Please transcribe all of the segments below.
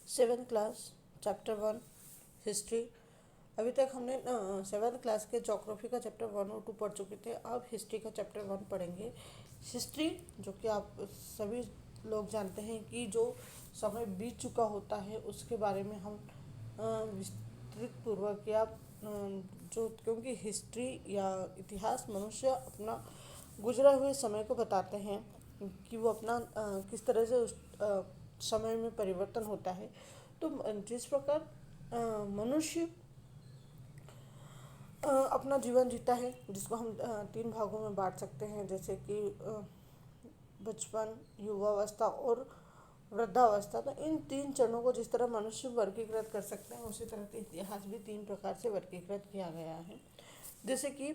Seventh class chapter one history. अभी तक हमने सेवेंथ क्लास के जोग्राफी का चैप्टर वन और टू पढ़ चुके थे। अब हिस्ट्री का चैप्टर वन पढ़ेंगे। हिस्ट्री जो कि आप सभी लोग जानते हैं कि जो समय बीत चुका होता है उसके बारे में हम विस्तृत पूर्वक या जो क्योंकि हिस्ट्री या इतिहास मनुष्य अपना गुजरा हुए समय को बताते हैं कि वो अपना किस तरह से उस समय में परिवर्तन होता है। तो जिस प्रकार मनुष्य अपना जीवन जीता है, जिसको हम तीन भागों में बांट सकते हैं, जैसे कि बचपन, युवावस्था और वृद्धावस्था। तो इन तीन चरणों को जिस तरह मनुष्य वर्गीकृत कर सकते हैं, उसी तरह से इतिहास भी तीन प्रकार से वर्गीकृत किया गया है। जैसे कि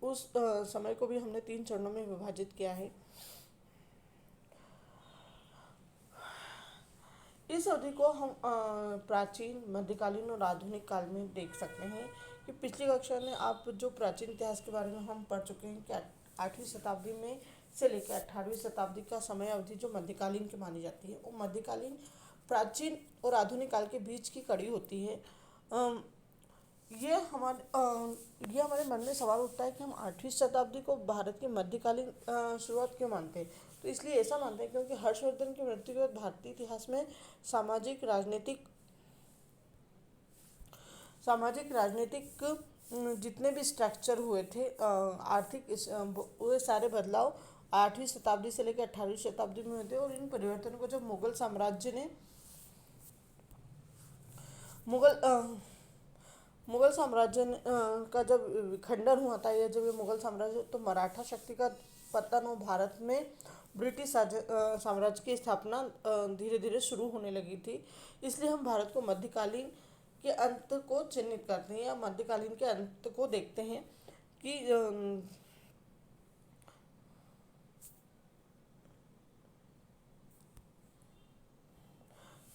उस समय को भी हमने तीन चरणों में विभाजित किया है। इस अवधि को हम प्राचीन, मध्यकालीन और आधुनिक काल में देख सकते हैं। कि पिछली कक्षा में आप जो प्राचीन इतिहास के बारे में हम पढ़ चुके हैं कि 8वीं शताब्दी में से लेकर 18वीं शताब्दी का समय अवधि जो मध्यकालीन की मानी जाती है, वो मध्यकालीन प्राचीन और आधुनिक काल के बीच की कड़ी होती है। ये हमारे मन में सवाल उठता है कि हम 8वीं शताब्दी को भारत की मध्यकालीन शुरुआत क्यों मानते हैं। तो इसलिए ऐसा मानते हैं क्योंकि हर्षवर्धन की मृत्यु के बाद भारतीय इतिहास में सामाजिक राजनीतिक जितने भी स्ट्रक्चर हुए थे, आर्थिक वो सारे बदलाव 8वीं शताब्दी से लेकर 18वीं शताब्दी में हुए थे। और इन परिवर्तनों को जब मुगल साम्राज्य ने मुगल मुगल साम्राज्य का जब विखंडन हुआ था, या जब ये मुगल साम्राज्य, तो मराठा शक्ति का पतन और भारत में ब्रिटिश साम्राज्य की स्थापना धीरे धीरे शुरू होने लगी थी। इसलिए हम भारत को मध्यकालीन के अंत को चिन्हित करते हैं, या मध्यकालीन के अंत को देखते हैं कि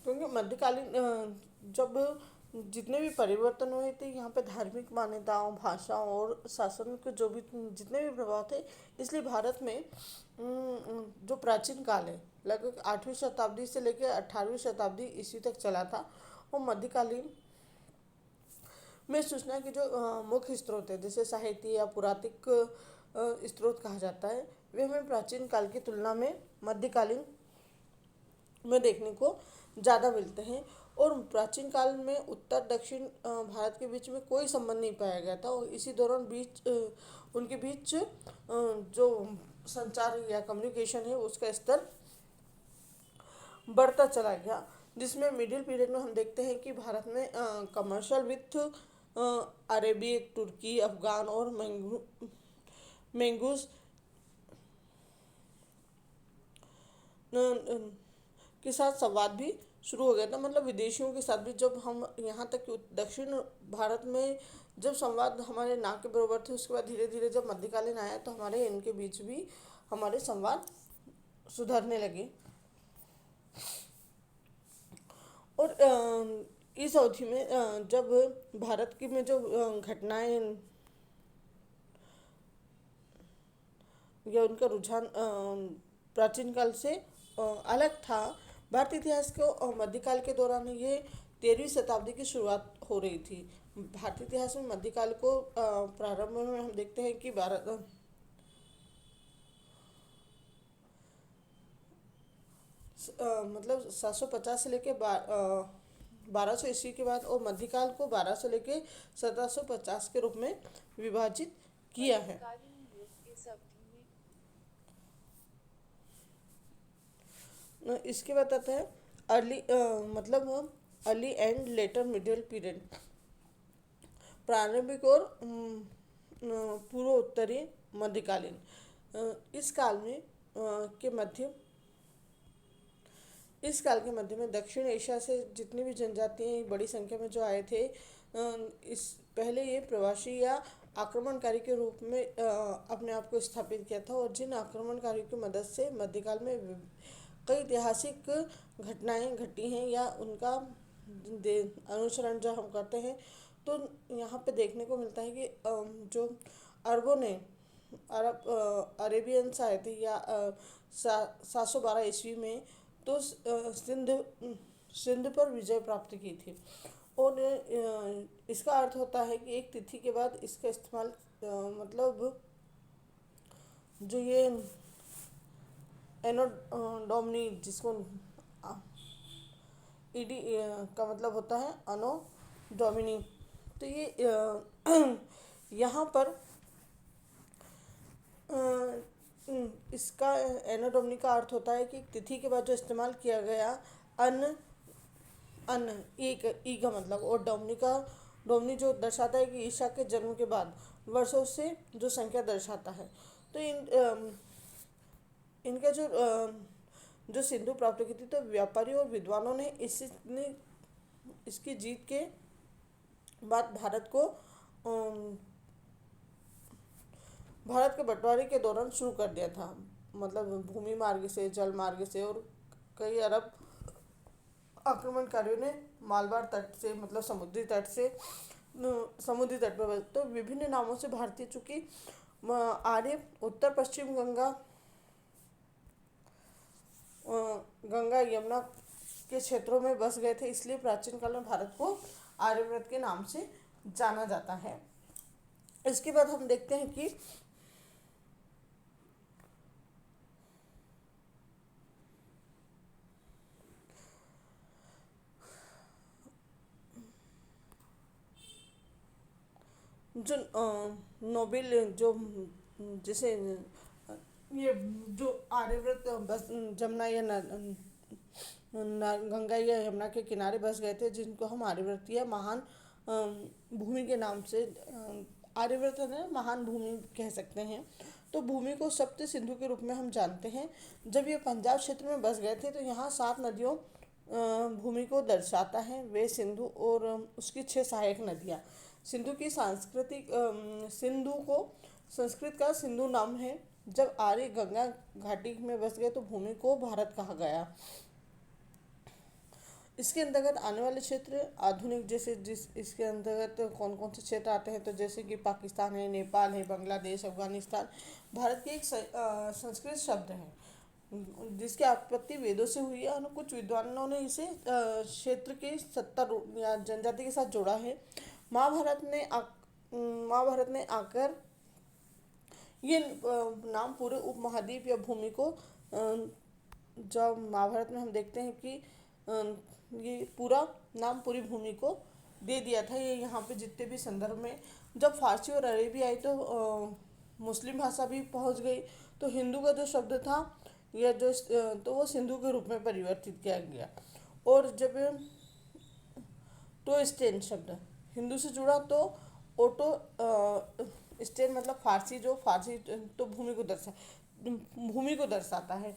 क्योंकि मध्यकालीन जब जितने भी परिवर्तन हुए थे यहाँ पे धार्मिक मान्यताओं, भाषाओं और शासन के जो भी जितने भी प्रभाव थे, इसलिए भारत में जो प्राचीन काल है, लगभग 8वीं शताब्दी से लेकर 18वीं शताब्दी ईस्वी तक चला था। वो मध्यकालीन में सूचना के जो मुख्य स्रोत है, जैसे साहित्य या पुरातत्विक स्रोत कहा जाता है, वे हमें प्राचीन काल की तुलना में मध्यकालीन में देखने को ज़्यादा मिलते हैं। और प्राचीन काल में उत्तर दक्षिण भारत के बीच में कोई संबंध नहीं पाया गया था, और इसी दौरान उनके बीच जो संचार या कम्युनिकेशन है उसका स्तर बढ़ता चला गया। जिसमें मिडिल पीरियड में हम देखते हैं कि भारत में कमर्शियल विथ अरेबिक, तुर्की, अफगान और मैंगूस के साथ संवाद भी शुरू हो गया था। मतलब विदेशियों के साथ भी, जब हम यहाँ तक कि दक्षिण भारत में जब संवाद हमारे ना के बराबर थे, उसके बाद धीरे धीरे जब मध्यकालीन आया तो हमारे इनके बीच भी हमारे संवाद सुधरने लगे। और इस अवधि में जब भारत की में जो घटनाएं या उनका रुझान प्राचीन काल से अलग था। भारतीय इतिहास को मध्यकाल के दौरान ये 13वीं शताब्दी की शुरुआत हो रही थी। भारतीय इतिहास में मध्यकाल को प्रारंभ में हम देखते हैं कि भारत मतलब 750 से लेके 1200 ईस्वी के बाद, और मध्यकाल को 1200 से लेके 1750 के रूप में विभाजित किया है। इसके बाद आता है अर्ली मतलब early and later middle period. प्रारंभिक और पूर्व उत्तरी मध्यकालीन। इस काल में के मध्य इस काल के मध्य में दक्षिण एशिया से जितनी भी जनजातियाँ बड़ी संख्या में जो आए थे, इस पहले ये प्रवासी या आक्रमणकारी के रूप में अपने आप को स्थापित किया था। और जिन आक्रमणकारियों की मदद से मध्यकाल में कई ऐतिहासिक घटनाएं घटी हैं या उनका अनुसरण जब हम करते हैं, तो यहाँ पे देखने को मिलता है कि जो अरबों ने अरेबियंस आए थे, या 712 ईस्वी में तो सिंध पर विजय प्राप्त की थी। और इसका अर्थ होता है कि एक तिथि के बाद इसका इस्तेमाल मतलब जो ये एनोडोमनी जिसको ईडी का मतलब होता है अनो डोमिनी। तो ये यहाँ पर अ, इसका एनोडोमनी का अर्थ होता है कि तिथि के बाद जो इस्तेमाल किया गया अन्न अन्न ई का मतलब, और डोमनी जो दर्शाता है कि ईसा के जन्म के बाद वर्षों से जो संख्या दर्शाता है। तो इनका जो सिंधु प्राप्त की थी, तो व्यापारी और विद्वानों ने इसकी जीत के बाद भारत के बंटवारे के दौरान शुरू कर दिया था। मतलब भूमि मार्ग से, जल मार्ग से, और कई अरब आक्रमणकारियों ने मालबार तट से, मतलब समुद्री तट पर तो विभिन्न नामों से भारतीय, चूंकि आर्य उत्तर पश्चिम गंगा यमुना के क्षेत्रों में बस गए थे, इसलिए प्राचीन काल में भारत को आर्यव्रत के नाम से जाना जाता है। इसके बाद हम देखते हैं कि जो नोबेल जो जैसे ये जो आर्यव्रत बस जमुना या गंगा या यमुना के किनारे बस गए थे, जिनको हम आर्यव्रत या महान भूमि के नाम से आर्यव्रत है महान भूमि कह सकते हैं। तो भूमि को सप्त सिंधु के रूप में हम जानते हैं। जब ये पंजाब क्षेत्र में बस गए थे, तो यहाँ 7 नदियों भूमि को दर्शाता है, वे सिंधु और उसकी 6 सहायक नदियाँ। सिंधु को संस्कृत का सिंधु नाम है। जब आर्य गंगा घाटी में बस गए, तो भूमि को भारत कहा गया। इसके अंतर्गत आने वाले क्षेत्र आधुनिक, जैसे इसके अंतर्गत कौन कौन से क्षेत्र आते हैं, तो जैसे कि पाकिस्तान है, नेपाल है, बांग्लादेश, अफगानिस्तान। भारत के एक संस्कृत शब्द है जिसकी उत्पत्ति वेदों से हुई है, और कुछ विद्वानों ने इसे क्षेत्र के सत्ता या जनजाति के साथ जोड़ा है। महाभारत ने आकर ये नाम पूरे उपमहाद्वीप या भूमि को जब महाभारत में हम देखते हैं कि ये पूरा नाम पूरी भूमि को दे दिया था। ये यहाँ पे जितने भी संदर्भ में जब फारसी और अरेबी आई, तो मुस्लिम भाषा भी पहुँच गई, तो हिंदू का जो शब्द था या तो वो सिंधु के रूप में परिवर्तित किया गया। और जब तो स्टेन शब्द हिंदू से जुड़ा, तो ओटो स्टेन मतलब फारसी तो भूमि को दर्शाता है।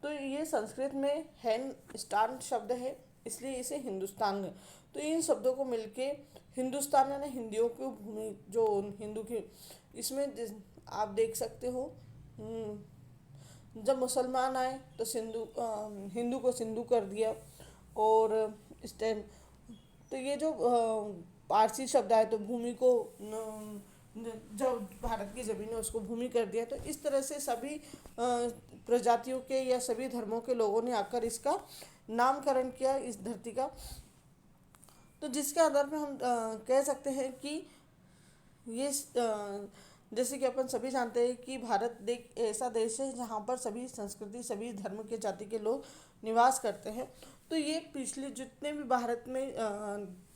तो ये संस्कृत में हैन स्टान शब्द है, इसलिए इसे हिंदुस्तान है। तो इन शब्दों को मिलके हिंदुस्तान यानी हिंदियों की भूमि, जो हिंदू की, इसमें आप देख सकते हो जब मुसलमान आए तो हिंदू को सिंधु कर दिया। और स्टेन, तो ये जो पारसी शब्द आए, तो भूमि को जब भारत की ज़मीन है उसको भूमि कर दिया। तो इस तरह से सभी प्रजातियों के या सभी धर्मों के लोगों ने आकर इसका नामकरण किया इस धरती का। तो जिसके आधार पर हम कह सकते हैं कि ये जैसे कि अपन सभी जानते हैं कि भारत एक ऐसा देश है जहाँ पर सभी संस्कृति, सभी धर्म के जाति के लोग निवास करते हैं। तो ये पिछले जितने भी भारत में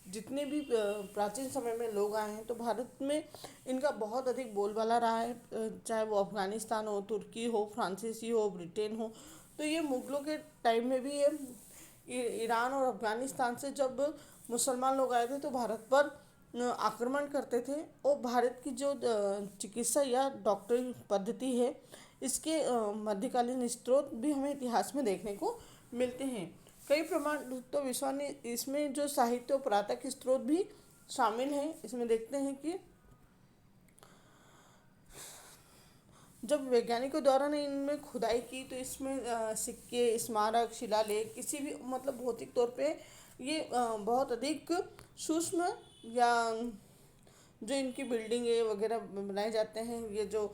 जितने भी प्राचीन समय में लोग आए हैं, तो भारत में इनका बहुत अधिक बोलबाला रहा है, चाहे वो अफगानिस्तान हो, तुर्की हो, फ्रांसीसी हो, ब्रिटेन हो। तो ये मुगलों के टाइम में भी ये ईरान और अफगानिस्तान से जब मुसलमान लोग आए थे, तो भारत पर आक्रमण करते थे। और भारत की जो चिकित्सा या डॉक्टरी पद्धति है, इसके मध्यकालीन स्रोत भी हमें इतिहास में देखने को मिलते हैं। कई प्रमाण तो विश्वानी इसमें जो साहित्य और पुरातत्व स्रोत भी शामिल हैं। इसमें देखते हैं कि जब वैज्ञानिकों द्वारा ने इनमें खुदाई की, तो इसमें सिक्के, स्मारक, शिलालेख, किसी भी मतलब भौतिक तौर पे ये बहुत अधिक सूक्ष्म, या जो इनकी बिल्डिंग वगैरह बनाए जाते हैं, ये जो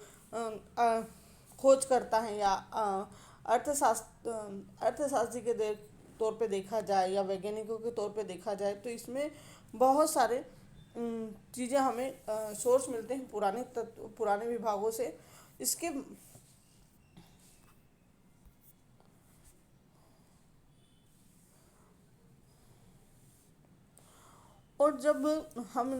खोज करता है या अर्थशास्त्री के तौर पे देखा जाए या वैज्ञानिकों के तौर पे देखा जाए तो इसमें बहुत सारे चीज़ें हमें सोर्स मिलते हैं पुराने विभागों से। इसके और जब हम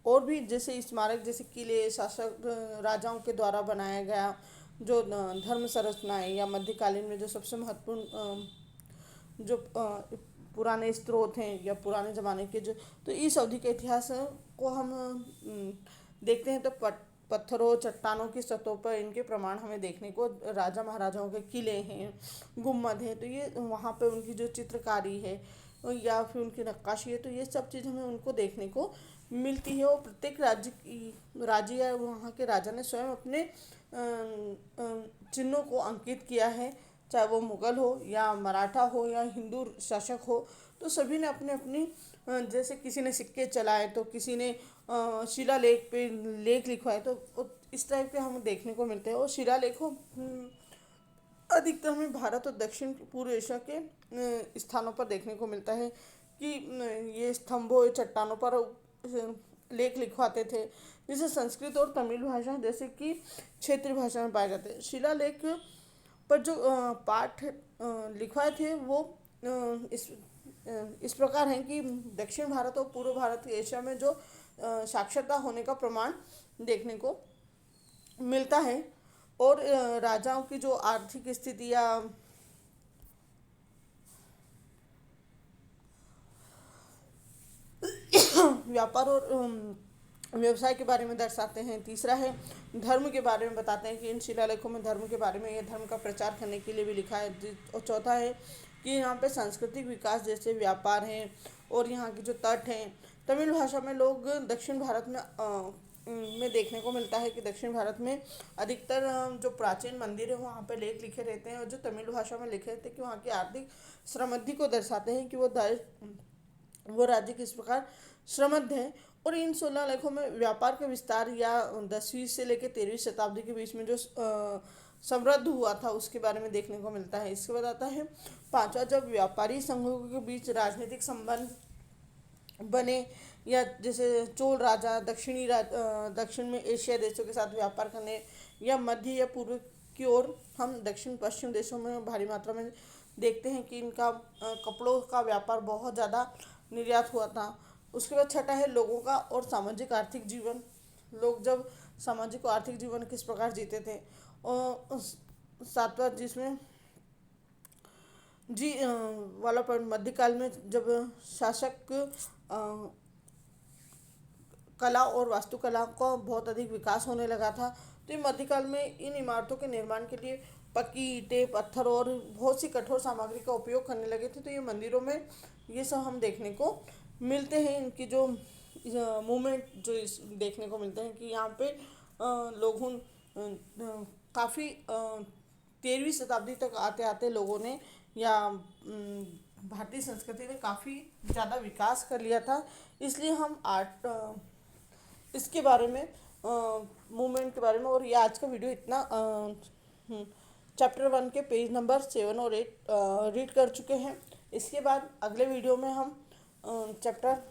और भी जैसे स्मारक जैसे किले शासक राजाओं के द्वारा बनाया गया जो धर्म संरचनाएं या मध्यकालीन में जो सबसे महत्वपूर्ण जो पुराने स्रोत हैं या पुराने ज़माने के जो, तो इस अवधि के इतिहास को हम देखते हैं तो पत्थरों चट्टानों की सतहों पर इनके प्रमाण हमें देखने को, राजा महाराजाओं के किले हैं, गुम्बद हैं, तो ये वहाँ पे उनकी जो चित्रकारी है या फिर उनकी नक्काशी है, तो ये सब चीज़ हमें उनको देखने को मिलती है। और प्रत्येक राज्य या वहाँ के राजा ने स्वयं अपने चिन्हों को अंकित किया है, चाहे वो मुगल हो या मराठा हो या हिंदू शासक हो, तो सभी ने अपने अपनी जैसे किसी ने सिक्के चलाए तो किसी ने शिलालेख पे लेख लिखवाए, तो इस टाइप के हमें देखने को मिलते हैं। और शिलालेखों अधिकतर हमें भारत और दक्षिण पूर्व एशिया के स्थानों पर देखने को मिलता है कि ये स्तंभों चट्टानों पर लेख लिखवाते थे, जिसे संस्कृत और तमिल भाषा जैसे कि क्षेत्रीय भाषा में पाए जाते हैं। शिलालेख पर जो पाठ लिखवाए थे वो इस प्रकार हैं कि दक्षिण भारत और पूर्व भारत एशिया में जो साक्षरता होने का प्रमाण देखने को मिलता है। और राजाओं की जो आर्थिक स्थिति या व्यापार और व्यवसाय के बारे में दर्शाते हैं। तीसरा है धर्म के बारे में बताते हैं कि इन शिलालेखों में धर्म के बारे में या धर्म का प्रचार करने के लिए भी लिखा है। और चौथा है कि यहाँ पे सांस्कृतिक विकास जैसे व्यापार हैं और यहाँ के जो तट हैं। तमिल भाषा में लोग दक्षिण भारत में देखने को मिलता है कि दक्षिण भारत में अधिकतर जो प्राचीन मंदिर है वहाँ पे लेख लिखे रहते हैं, और जो तमिल भाषा में लिखे रहते हैं कि वहाँ की आर्थिक समृद्धि को दर्शाते हैं कि वो राज्य किस प्रकार समृद्ध है। और इन 16 लेखों में व्यापार का विस्तार या 10वीं से लेकर 13वीं शताब्दी के बीच में जो समृद्ध हुआ था उसके बारे में देखने को मिलता है। इसके बाद आता है पांचवा, जब व्यापारी संघों के बीच राजनीतिक संबंध बने या जैसे चोल राजा दक्षिण में एशिया देशों के साथ व्यापार करने या मध्य या पूर्व की ओर हम दक्षिण पश्चिम देशों में भारी मात्रा में देखते हैं कि इनका कपड़ों का व्यापार बहुत ज़्यादा निर्यात हुआ था। उसके बाद छठा है लोगों का और सामाजिक आर्थिक जीवन। लोग जब सामाजिक और आर्थिक जीवन किस प्रकार जीते थे। और सातवां जिसमें वाला पॉइंट मध्यकाल में जब शासक कला और वास्तुकला का बहुत अधिक विकास होने लगा था, तो ये मध्यकाल में इन इमारतों के निर्माण के लिए पक्की ईंटें पत्थर और बहुत सी कठोर सामग्री का उपयोग करने लगे थे। तो ये मंदिरों में ये सब हम देखने को मिलते हैं। इनकी जो मूवमेंट जो देखने को मिलते हैं कि यहाँ पे लोगों काफ़ी 13वीं शताब्दी तक आते आते लोगों ने या भारतीय संस्कृति ने काफ़ी ज़्यादा विकास कर लिया था। इसलिए हम इसके बारे में मूवमेंट के बारे में, और ये आज का वीडियो इतना चैप्टर 1 के पेज नंबर 7 और 8 रीड कर चुके हैं। इसके बाद अगले वीडियो में हम चैप्टर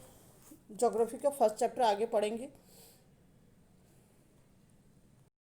ज्योग्राफी का फर्स्ट चैप्टर आगे पढ़ेंगे।